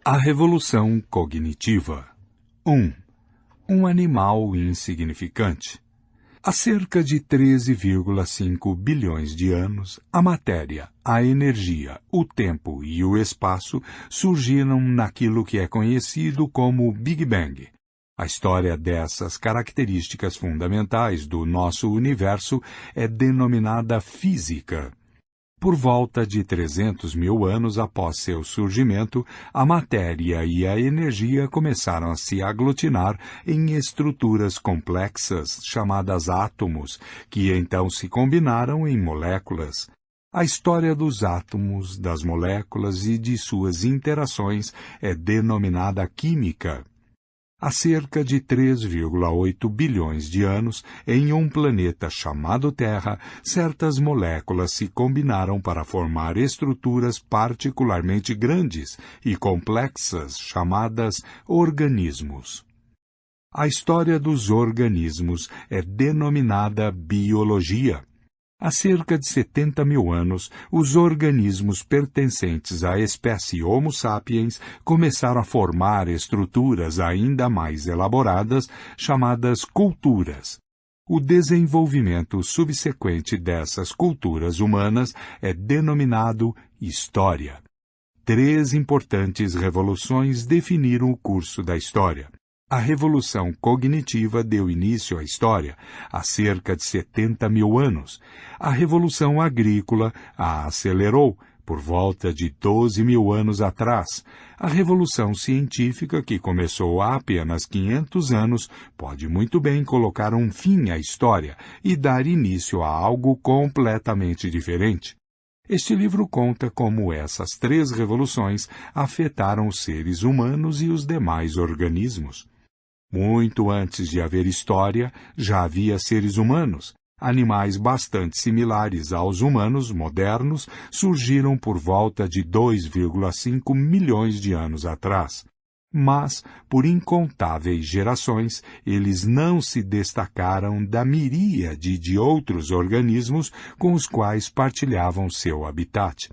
A revolução cognitiva. 1. Um animal insignificante. Há cerca de 13,5 bilhões de anos, a matéria, a energia, o tempo e o espaço surgiram naquilo que é conhecido como Big Bang. A história dessas características fundamentais do nosso universo é denominada física. Por volta de 300 mil anos após seu surgimento, a matéria e a energia começaram a se aglutinar em estruturas complexas chamadas átomos, que então se combinaram em moléculas. A história dos átomos, das moléculas e de suas interações é denominada química. Há cerca de 3,8 bilhões de anos, em um planeta chamado Terra, certas moléculas se combinaram para formar estruturas particularmente grandes e complexas chamadas organismos. A história dos organismos é denominada biologia. Há cerca de 70 mil anos, os organismos pertencentes à espécie Homo sapiens começaram a formar estruturas ainda mais elaboradas, chamadas culturas. O desenvolvimento subsequente dessas culturas humanas é denominado história. 3 importantes revoluções definiram o curso da história. A revolução cognitiva deu início à história há cerca de 70 mil anos. A revolução agrícola a acelerou por volta de 12 mil anos atrás. A revolução científica, que começou há apenas 500 anos, pode muito bem colocar um fim à história e dar início a algo completamente diferente. Este livro conta como essas 3 revoluções afetaram os seres humanos e os demais organismos. Muito antes de haver história, já havia seres humanos. Animais bastante similares aos humanos modernos surgiram por volta de 2,5 milhões de anos atrás. Mas, por incontáveis gerações, eles não se destacaram da miríade de outros organismos com os quais partilhavam seu habitat.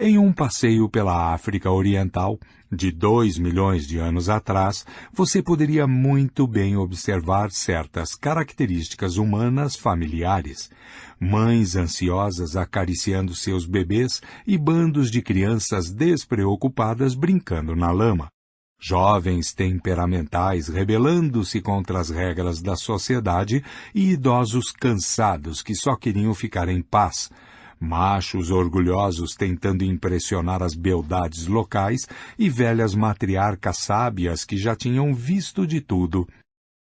Em um passeio pela África Oriental, de 2 milhões de anos atrás, você poderia muito bem observar certas características humanas familiares. Mães ansiosas acariciando seus bebês e bandos de crianças despreocupadas brincando na lama. Jovens temperamentais rebelando-se contra as regras da sociedade e idosos cansados que só queriam ficar em paz. Machos orgulhosos tentando impressionar as beldades locais e velhas matriarcas sábias que já tinham visto de tudo.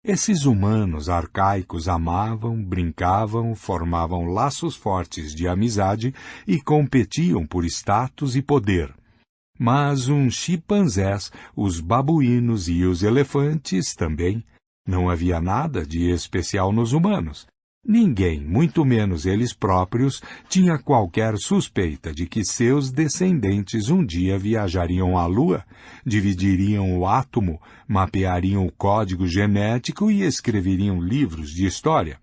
Esses humanos arcaicos amavam, brincavam, formavam laços fortes de amizade e competiam por status e poder. Mas uns chimpanzés, os babuínos e os elefantes também. Não havia nada de especial nos humanos. Ninguém, muito menos eles próprios, tinha qualquer suspeita de que seus descendentes um dia viajariam à Lua, dividiriam o átomo, mapeariam o código genético e escreveriam livros de história.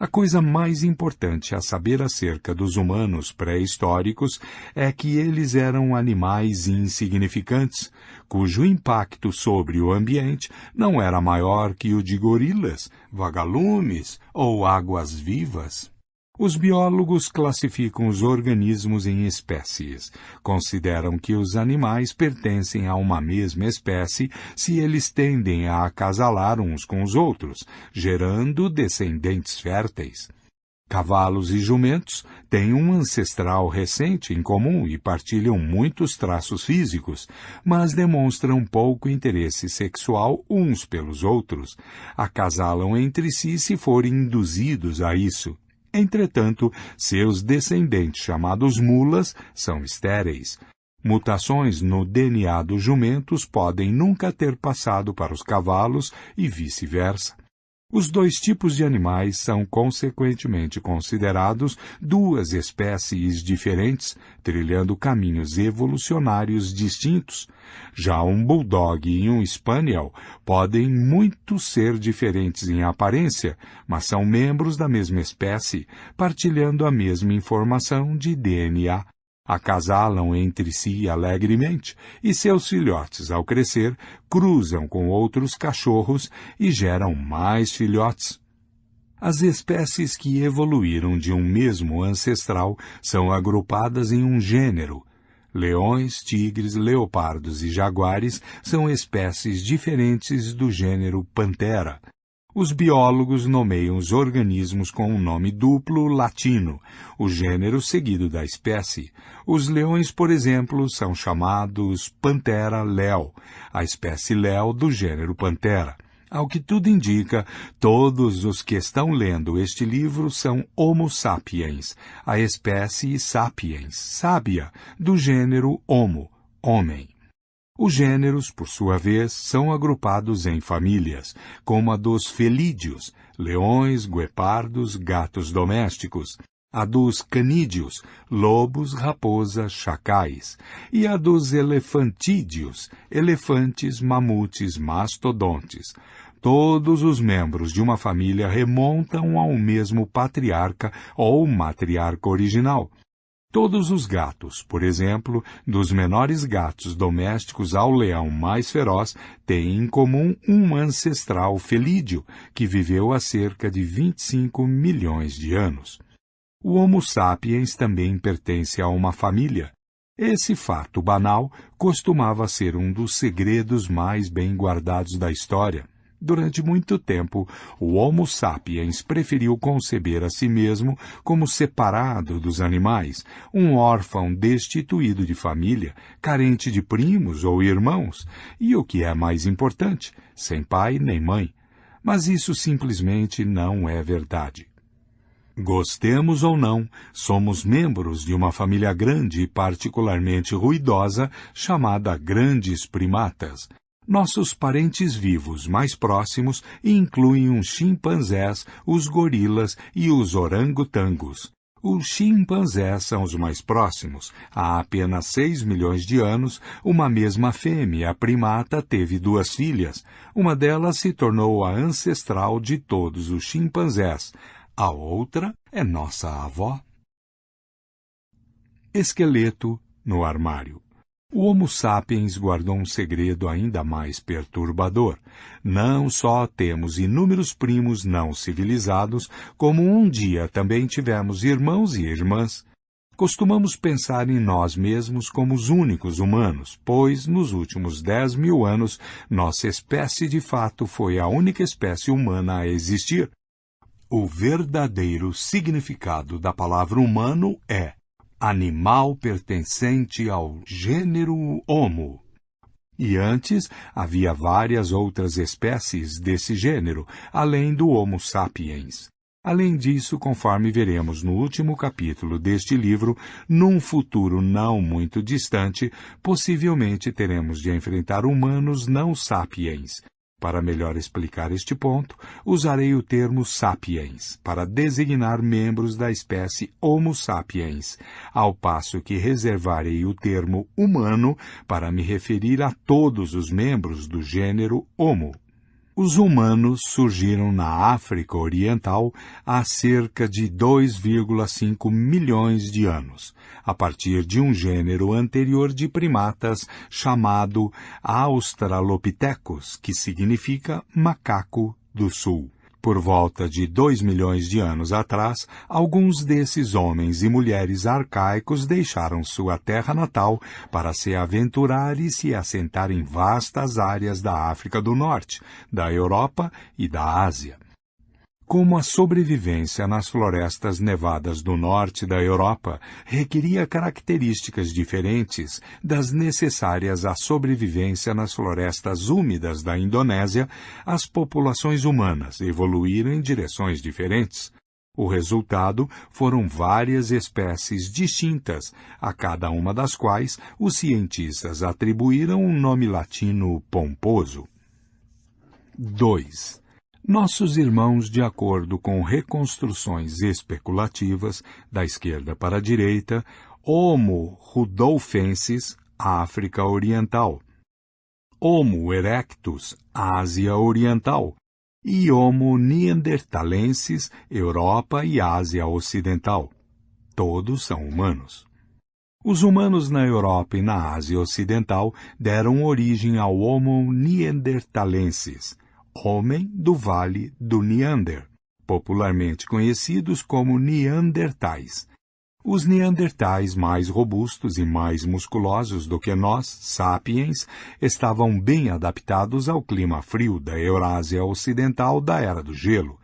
A coisa mais importante a saber acerca dos humanos pré-históricos é que eles eram animais insignificantes, cujo impacto sobre o ambiente não era maior que o de gorilas, vagalumes ou águas-vivas. Os biólogos classificam os organismos em espécies. Consideram que os animais pertencem a uma mesma espécie se eles tendem a acasalar uns com os outros, gerando descendentes férteis. Cavalos e jumentos têm um ancestral recente em comum e partilham muitos traços físicos, mas demonstram pouco interesse sexual uns pelos outros. Acasalam entre si se forem induzidos a isso. Entretanto, seus descendentes, chamados mulas, são estéreis. Mutações no DNA dos jumentos podem nunca ter passado para os cavalos e vice-versa. Os 2 tipos de animais são consequentemente considerados 2 espécies diferentes, trilhando caminhos evolucionários distintos. Já um bulldog e um spaniel podem muito ser diferentes em aparência, mas são membros da mesma espécie, partilhando a mesma informação de DNA. acasalam entre si alegremente, e seus filhotes, ao crescer, cruzam com outros cachorros e geram mais filhotes. As espécies que evoluíram de um mesmo ancestral são agrupadas em um gênero. Leões, tigres, leopardos e jaguares são espécies diferentes do gênero Panthera. Os biólogos nomeiam os organismos com um nome duplo latino, o gênero seguido da espécie. Os leões, por exemplo, são chamados Panthera leo, a espécie leo do gênero Panthera. Ao que tudo indica, todos os que estão lendo este livro são Homo sapiens, a espécie sapiens, sábia, do gênero Homo, homem. Os gêneros, por sua vez, são agrupados em famílias, como a dos felídeos, leões, guepardos, gatos domésticos, a dos canídeos, lobos, raposas, chacais, e a dos elefantídeos, elefantes, mamutes, mastodontes. Todos os membros de uma família remontam ao mesmo patriarca ou matriarca original. Todos os gatos, por exemplo, dos menores gatos domésticos ao leão mais feroz, têm em comum um ancestral felídeo, que viveu há cerca de 25 milhões de anos. O Homo sapiens também pertence a uma família. Esse fato banal costumava ser um dos segredos mais bem guardados da história. Durante muito tempo, o Homo sapiens preferiu conceber a si mesmo como separado dos animais, um órfão destituído de família, carente de primos ou irmãos, e o que é mais importante, sem pai nem mãe. Mas isso simplesmente não é verdade. Gostemos ou não, somos membros de uma família grande e particularmente ruidosa chamada grandes primatas. Nossos parentes vivos mais próximos incluem os chimpanzés, os gorilas e os orangotangos. Os chimpanzés são os mais próximos. Há apenas 6 milhões de anos, uma mesma fêmea primata teve 2 filhas. Uma delas se tornou a ancestral de todos os chimpanzés. A outra é nossa avó. Esqueleto no armário. O Homo sapiens guardou um segredo ainda mais perturbador. Não só temos inúmeros primos não civilizados, como um dia também tivemos irmãos e irmãs. Costumamos pensar em nós mesmos como os únicos humanos, pois, nos últimos 10 mil anos, nossa espécie de fato foi a única espécie humana a existir. O verdadeiro significado da palavra humano é animal pertencente ao gênero Homo. E antes, havia várias outras espécies desse gênero, além do Homo sapiens. Além disso, conforme veremos no último capítulo deste livro, num futuro não muito distante, possivelmente teremos de enfrentar humanos não sapiens. Para melhor explicar este ponto, usarei o termo sapiens para designar membros da espécie Homo sapiens, ao passo que reservarei o termo humano para me referir a todos os membros do gênero Homo. Os humanos surgiram na África Oriental há cerca de 2,5 milhões de anos, a partir de um gênero anterior de primatas chamado Australopithecus, que significa macaco do sul. Por volta de 2 milhões de anos atrás, alguns desses homens e mulheres arcaicos deixaram sua terra natal para se aventurar e se assentar em vastas áreas da África do Norte, da Europa e da Ásia. Como a sobrevivência nas florestas nevadas do norte da Europa requeria características diferentes das necessárias à sobrevivência nas florestas úmidas da Indonésia, as populações humanas evoluíram em direções diferentes. O resultado foram várias espécies distintas, a cada uma das quais os cientistas atribuíram um nome latino pomposo. 2. Nossos irmãos, de acordo com reconstruções especulativas, da esquerda para a direita, Homo rudolfensis, África Oriental, Homo erectus, Ásia Oriental, e Homo neanderthalensis, Europa e Ásia Ocidental. Todos são humanos. Os humanos na Europa e na Ásia Ocidental deram origem ao Homo neanderthalensis, homem do Vale do Neander, popularmente conhecidos como Neandertais. Os neandertais mais robustos e mais musculosos do que nós, sapiens, estavam bem adaptados ao clima frio da Eurásia Ocidental da Era do Gelo.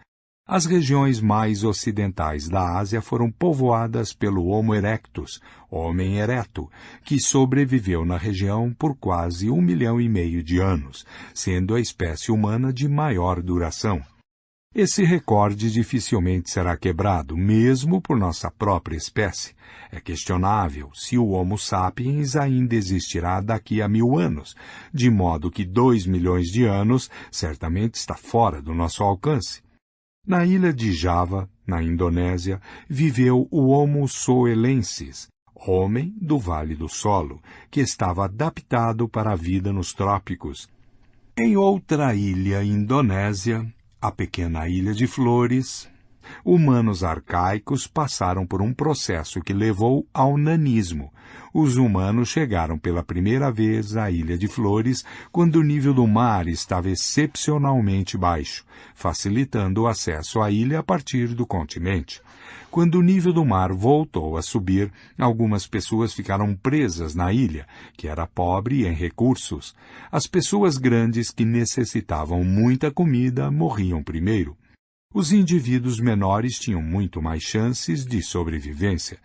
As regiões mais ocidentais da Ásia foram povoadas pelo Homo erectus, homem ereto, que sobreviveu na região por quase 1,5 milhão de anos, sendo a espécie humana de maior duração. Esse recorde dificilmente será quebrado, mesmo por nossa própria espécie. É questionável se o Homo sapiens ainda existirá daqui a 1.000 anos, de modo que 2 milhões de anos certamente está fora do nosso alcance. Na ilha de Java, na Indonésia, viveu o Homo soelensis, homem do Vale do Solo, que estava adaptado para a vida nos trópicos. Em outra ilha indonésia, a pequena Ilha de Flores, humanos arcaicos passaram por um processo que levou ao nanismo. Os humanos chegaram pela primeira vez à Ilha de Flores quando o nível do mar estava excepcionalmente baixo, facilitando o acesso à ilha a partir do continente. Quando o nível do mar voltou a subir, algumas pessoas ficaram presas na ilha, que era pobre em recursos. As pessoas grandes que necessitavam muita comida morriam primeiro. Os indivíduos menores tinham muito mais chances de sobrevivência.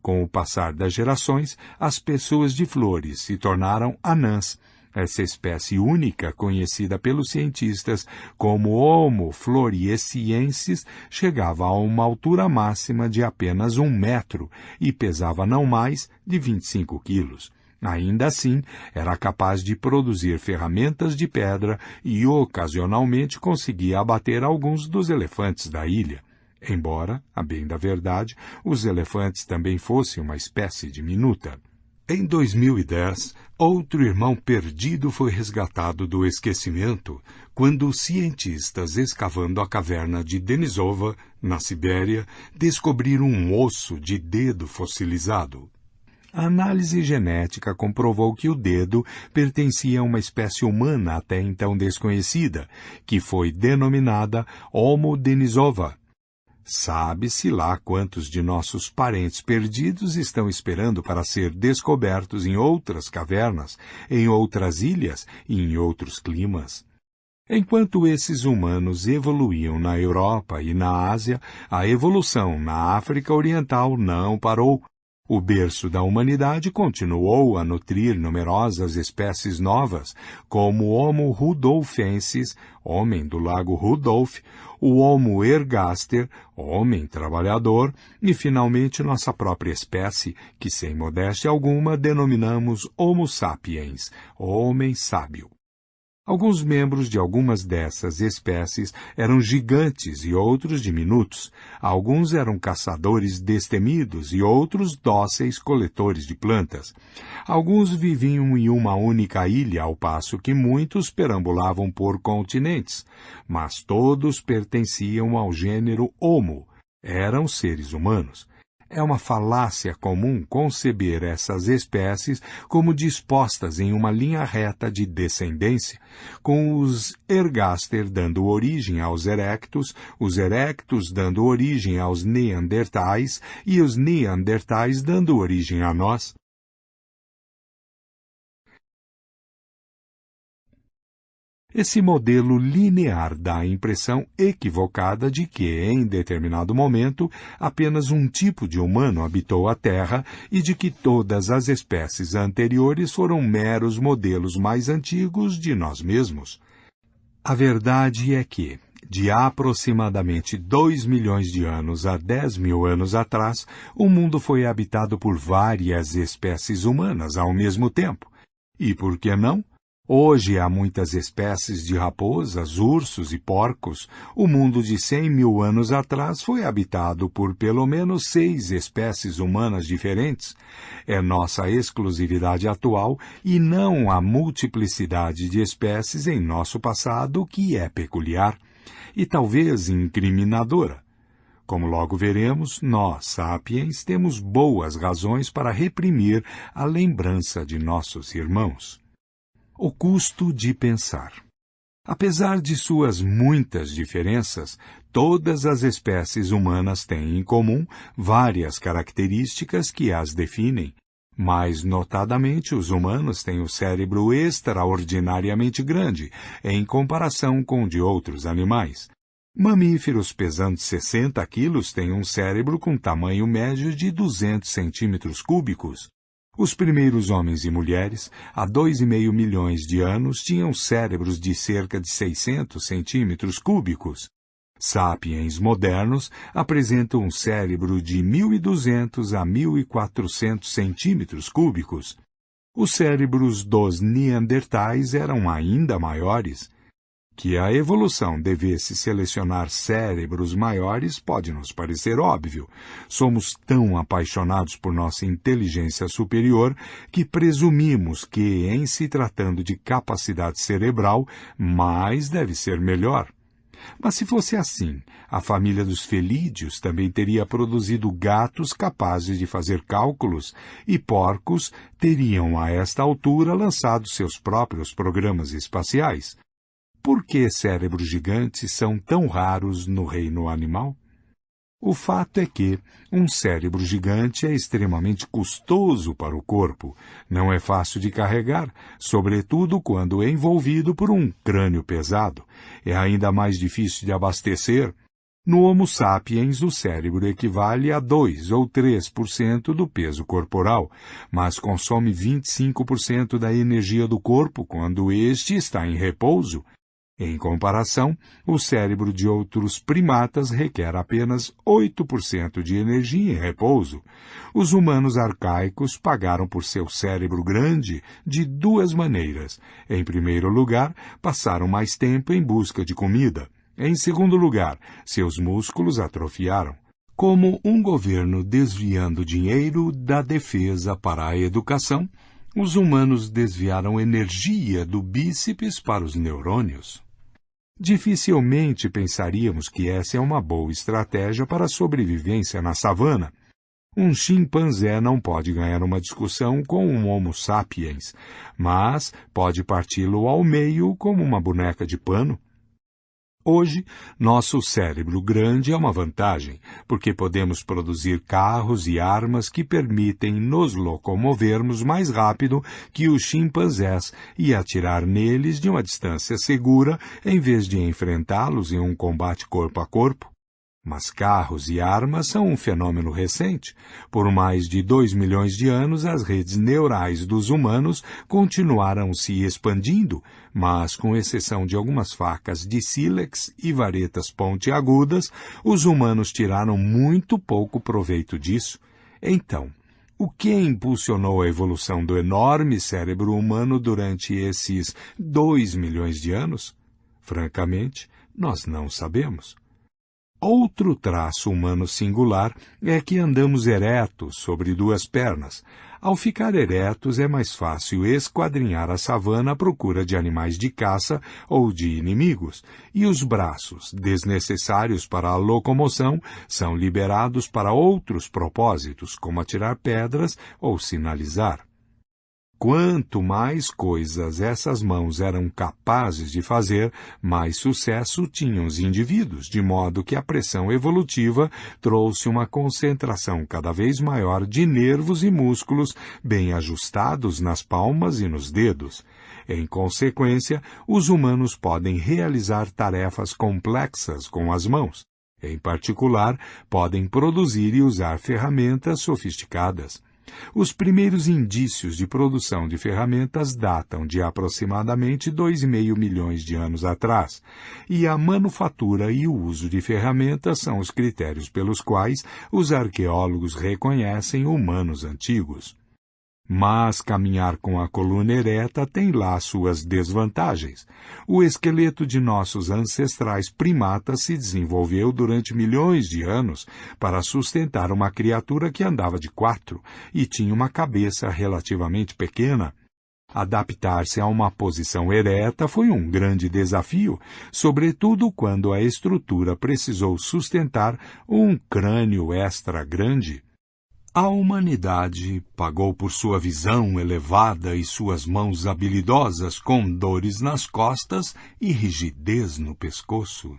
Com o passar das gerações, as pessoas de Flores se tornaram anãs. Essa espécie única, conhecida pelos cientistas como Homo floresiensis, chegava a uma altura máxima de apenas 1 metro e pesava não mais de 25 quilos. Ainda assim, era capaz de produzir ferramentas de pedra e ocasionalmente conseguia abater alguns dos elefantes da ilha. Embora, a bem da verdade, os elefantes também fossem uma espécie diminuta. Em 2010, outro irmão perdido foi resgatado do esquecimento quando cientistas escavando a caverna de Denisova, na Sibéria, descobriram um osso de dedo fossilizado. A análise genética comprovou que o dedo pertencia a uma espécie humana até então desconhecida, que foi denominada Homo denisova. Sabe-se lá quantos de nossos parentes perdidos estão esperando para ser descobertos em outras cavernas, em outras ilhas e em outros climas. Enquanto esses humanos evoluíam na Europa e na Ásia, a evolução na África Oriental não parou. O berço da humanidade continuou a nutrir numerosas espécies novas, como o Homo rudolfensis, homem do lago Rudolf, o Homo ergaster, homem trabalhador, e finalmente nossa própria espécie, que sem modéstia alguma denominamos Homo sapiens, homem sábio. Alguns membros de algumas dessas espécies eram gigantes e outros diminutos. Alguns eram caçadores destemidos e outros dóceis coletores de plantas. Alguns viviam em uma única ilha, ao passo que muitos perambulavam por continentes. Mas todos pertenciam ao gênero Homo. Eram seres humanos. É uma falácia comum conceber essas espécies como dispostas em uma linha reta de descendência, com os ergaster dando origem aos erectus, os erectus dando origem aos neandertais e os neandertais dando origem a nós. Esse modelo linear dá a impressão equivocada de que, em determinado momento, apenas um tipo de humano habitou a Terra e de que todas as espécies anteriores foram meros modelos mais antigos de nós mesmos. A verdade é que, de aproximadamente 2 milhões de anos a 10 mil anos atrás, o mundo foi habitado por várias espécies humanas ao mesmo tempo. E por que não? Hoje há muitas espécies de raposas, ursos e porcos. O mundo de 100 mil anos atrás foi habitado por pelo menos 6 espécies humanas diferentes. É nossa exclusividade atual e não a multiplicidade de espécies em nosso passado que é peculiar e talvez incriminadora. Como logo veremos, nós, sapiens, temos boas razões para reprimir a lembrança de nossos irmãos. O custo de pensar. Apesar de suas muitas diferenças, todas as espécies humanas têm em comum várias características que as definem. Mais notadamente, os humanos têm o cérebro extraordinariamente grande, em comparação com o de outros animais. Mamíferos pesando 60 quilos têm um cérebro com tamanho médio de 200 centímetros cúbicos. Os primeiros homens e mulheres, há 2,5 milhões de anos, tinham cérebros de cerca de 600 centímetros cúbicos. Sapiens modernos apresentam um cérebro de 1.200 a 1.400 centímetros cúbicos. Os cérebros dos neandertais eram ainda maiores. Que a evolução devesse selecionar cérebros maiores pode nos parecer óbvio. Somos tão apaixonados por nossa inteligência superior que presumimos que, em se tratando de capacidade cerebral, mais deve ser melhor. Mas se fosse assim, a família dos felídeos também teria produzido gatos capazes de fazer cálculos e porcos teriam, a esta altura, lançado seus próprios programas espaciais. Por que cérebros gigantes são tão raros no reino animal? O fato é que um cérebro gigante é extremamente custoso para o corpo. Não é fácil de carregar, sobretudo quando é envolvido por um crânio pesado. É ainda mais difícil de abastecer. No Homo sapiens, o cérebro equivale a 2 ou 3% do peso corporal, mas consome 25% da energia do corpo quando este está em repouso. Em comparação, o cérebro de outros primatas requer apenas 8% de energia em repouso. Os humanos arcaicos pagaram por seu cérebro grande de duas maneiras. Em primeiro lugar, passaram mais tempo em busca de comida. Em segundo lugar, seus músculos atrofiaram. Como um governo desviando dinheiro da defesa para a educação, os humanos desviaram energia do bíceps para os neurônios. Dificilmente pensaríamos que essa é uma boa estratégia para a sobrevivência na savana. Um chimpanzé não pode ganhar uma discussão com um Homo sapiens, mas pode parti-lo ao meio como uma boneca de pano. Hoje, nosso cérebro grande é uma vantagem, porque podemos produzir carros e armas que permitem nos locomovermos mais rápido que os chimpanzés e atirar neles de uma distância segura em vez de enfrentá-los em um combate corpo a corpo. Mas carros e armas são um fenômeno recente. Por mais de 2 milhões de anos, as redes neurais dos humanos continuaram se expandindo, mas, com exceção de algumas facas de sílex e varetas pontiagudas, os humanos tiraram muito pouco proveito disso. Então, o que impulsionou a evolução do enorme cérebro humano durante esses 2 milhões de anos? Francamente, nós não sabemos. Outro traço humano singular é que andamos eretos sobre duas pernas. Ao ficar eretos, é mais fácil esquadrinhar a savana à procura de animais de caça ou de inimigos, e os braços, desnecessários para a locomoção, são liberados para outros propósitos, como atirar pedras ou sinalizar. Quanto mais coisas essas mãos eram capazes de fazer, mais sucesso tinham os indivíduos, de modo que a pressão evolutiva trouxe uma concentração cada vez maior de nervos e músculos bem ajustados nas palmas e nos dedos. Em consequência, os humanos podem realizar tarefas complexas com as mãos. Em particular, podem produzir e usar ferramentas sofisticadas. Os primeiros indícios de produção de ferramentas datam de aproximadamente 2,5 milhões de anos atrás, e a manufatura e o uso de ferramentas são os critérios pelos quais os arqueólogos reconhecem humanos antigos. Mas caminhar com a coluna ereta tem lá suas desvantagens. O esqueleto de nossos ancestrais primatas se desenvolveu durante milhões de anos para sustentar uma criatura que andava de 4 e tinha uma cabeça relativamente pequena. Adaptar-se a uma posição ereta foi um grande desafio, sobretudo quando a estrutura precisou sustentar um crânio extra grande. A humanidade pagou por sua visão elevada e suas mãos habilidosas com dores nas costas e rigidez no pescoço.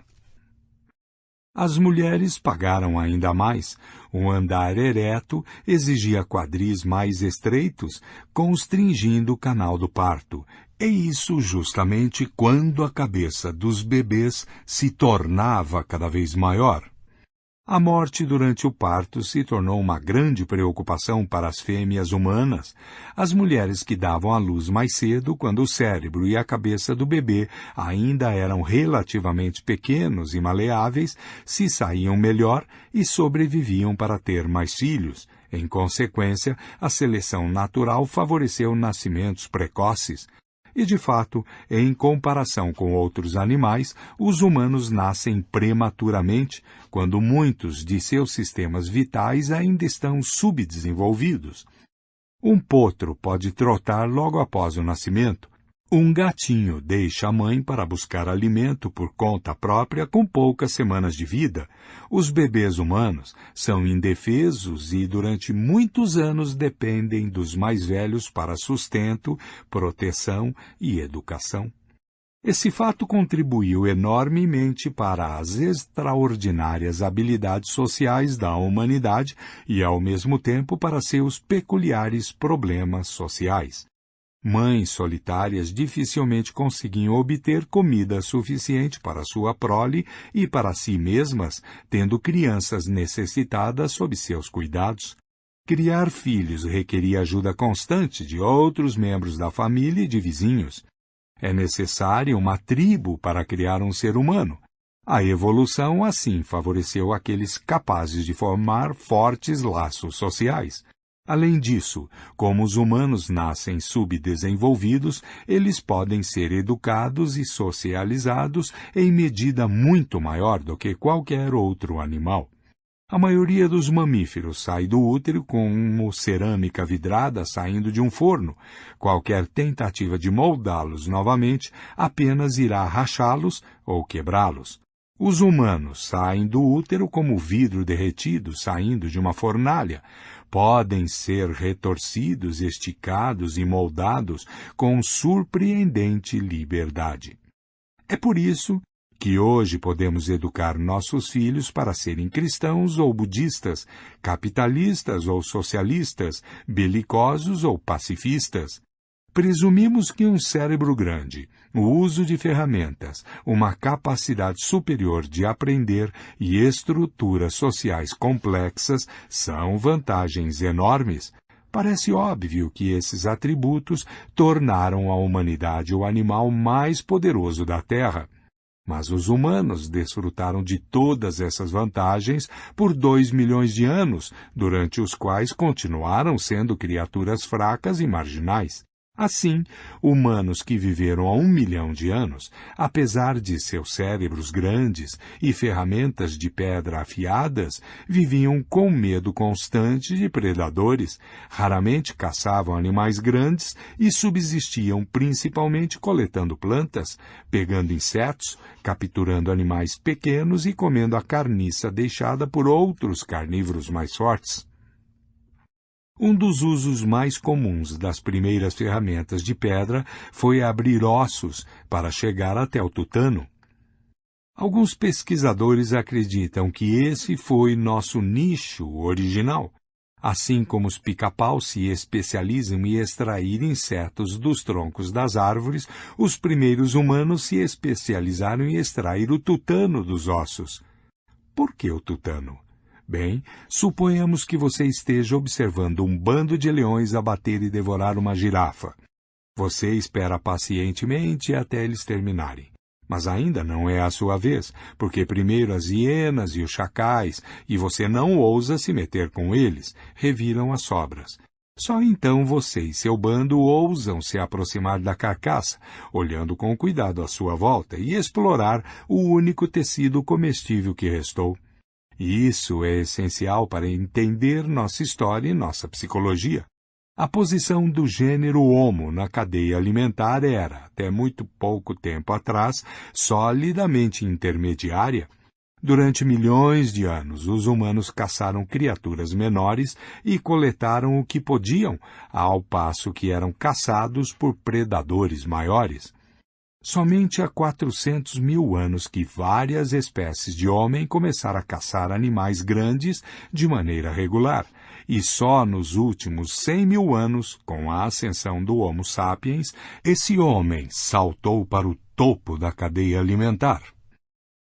As mulheres pagaram ainda mais. O andar ereto exigia quadris mais estreitos, constringindo o canal do parto, e isso justamente quando a cabeça dos bebês se tornava cada vez maior. A morte durante o parto se tornou uma grande preocupação para as fêmeas humanas. As mulheres que davam à luz mais cedo, quando o cérebro e a cabeça do bebê ainda eram relativamente pequenos e maleáveis, se saíam melhor e sobreviviam para ter mais filhos. Em consequência, a seleção natural favoreceu nascimentos precoces. E, de fato, em comparação com outros animais, os humanos nascem prematuramente, quando muitos de seus sistemas vitais ainda estão subdesenvolvidos. Um potro pode trotar logo após o nascimento. Um gatinho deixa a mãe para buscar alimento por conta própria com poucas semanas de vida. Os bebês humanos são indefesos e durante muitos anos dependem dos mais velhos para sustento, proteção e educação. Esse fato contribuiu enormemente para as extraordinárias habilidades sociais da humanidade e, ao mesmo tempo, para seus peculiares problemas sociais. Mães solitárias dificilmente conseguiam obter comida suficiente para sua prole e para si mesmas, tendo crianças necessitadas sob seus cuidados. Criar filhos requeria ajuda constante de outros membros da família e de vizinhos. É necessária uma tribo para criar um ser humano. A evolução, assim, favoreceu aqueles capazes de formar fortes laços sociais. Além disso, como os humanos nascem subdesenvolvidos, eles podem ser educados e socializados em medida muito maior do que qualquer outro animal. A maioria dos mamíferos sai do útero como cerâmica vidrada saindo de um forno. Qualquer tentativa de moldá-los novamente apenas irá rachá-los ou quebrá-los. Os humanos saem do útero como vidro derretido saindo de uma fornalha. Podem ser retorcidos, esticados e moldados com surpreendente liberdade. É por isso que hoje podemos educar nossos filhos para serem cristãos ou budistas, capitalistas ou socialistas, belicosos ou pacifistas. Presumimos que um cérebro grande, o uso de ferramentas, uma capacidade superior de aprender e estruturas sociais complexas são vantagens enormes. Parece óbvio que esses atributos tornaram a humanidade o animal mais poderoso da Terra. Mas os humanos desfrutaram de todas essas vantagens por 2 milhões de anos, durante os quais continuaram sendo criaturas fracas e marginais. Assim, humanos que viveram há 1 milhão de anos, apesar de seus cérebros grandes e ferramentas de pedra afiadas, viviam com medo constante de predadores, raramente caçavam animais grandes e subsistiam principalmente coletando plantas, pegando insetos, capturando animais pequenos e comendo a carniça deixada por outros carnívoros mais fortes. Um dos usos mais comuns das primeiras ferramentas de pedra foi abrir ossos para chegar até o tutano. Alguns pesquisadores acreditam que esse foi nosso nicho original. Assim como os pica-pau se especializam em extrair insetos dos troncos das árvores, os primeiros humanos se especializaram em extrair o tutano dos ossos. Por que o tutano? Bem, suponhamos que você esteja observando um bando de leões abater e devorar uma girafa. Você espera pacientemente até eles terminarem. Mas ainda não é a sua vez, porque primeiro as hienas e os chacais, e você não ousa se meter com eles, reviram as sobras. Só então você e seu bando ousam se aproximar da carcaça, olhando com cuidado à sua volta e explorar o único tecido comestível que restou. Isso é essencial para entender nossa história e nossa psicologia. A posição do gênero Homo na cadeia alimentar era, até muito pouco tempo atrás, solidamente intermediária. Durante milhões de anos, os humanos caçaram criaturas menores e coletaram o que podiam, ao passo que eram caçados por predadores maiores. Somente há 400 mil anos que várias espécies de homem começaram a caçar animais grandes de maneira regular, e só nos últimos 100 mil anos, com a ascensão do Homo sapiens, esse homem saltou para o topo da cadeia alimentar.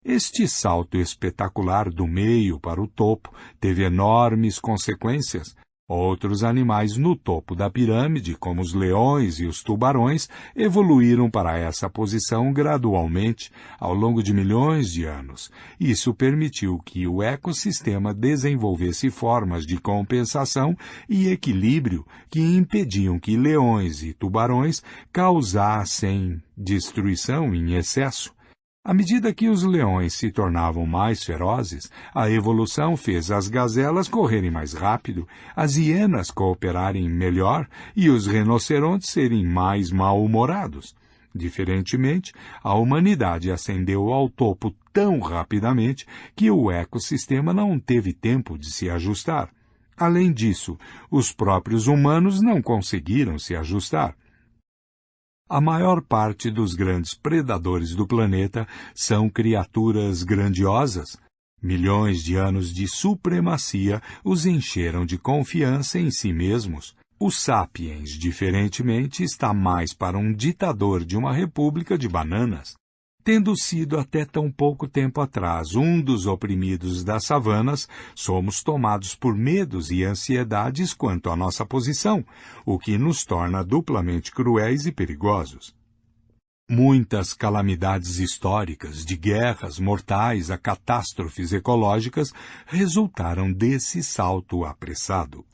Este salto espetacular do meio para o topo teve enormes consequências. Outros animais no topo da pirâmide, como os leões e os tubarões, evoluíram para essa posição gradualmente ao longo de milhões de anos. Isso permitiu que o ecossistema desenvolvesse formas de compensação e equilíbrio que impediam que leões e tubarões causassem destruição em excesso. À medida que os leões se tornavam mais ferozes, a evolução fez as gazelas correrem mais rápido, as hienas cooperarem melhor e os rinocerontes serem mais mal-humorados. Diferentemente, a humanidade ascendeu ao topo tão rapidamente que o ecossistema não teve tempo de se ajustar. Além disso, os próprios humanos não conseguiram se ajustar. A maior parte dos grandes predadores do planeta são criaturas grandiosas. Milhões de anos de supremacia os encheram de confiança em si mesmos. O Sapiens, diferentemente, está mais para um ditador de uma república de bananas. Tendo sido até tão pouco tempo atrás um dos oprimidos das savanas, somos tomados por medos e ansiedades quanto à nossa posição, o que nos torna duplamente cruéis e perigosos. Muitas calamidades históricas, de guerras mortais a catástrofes ecológicas, resultaram desse salto apressado.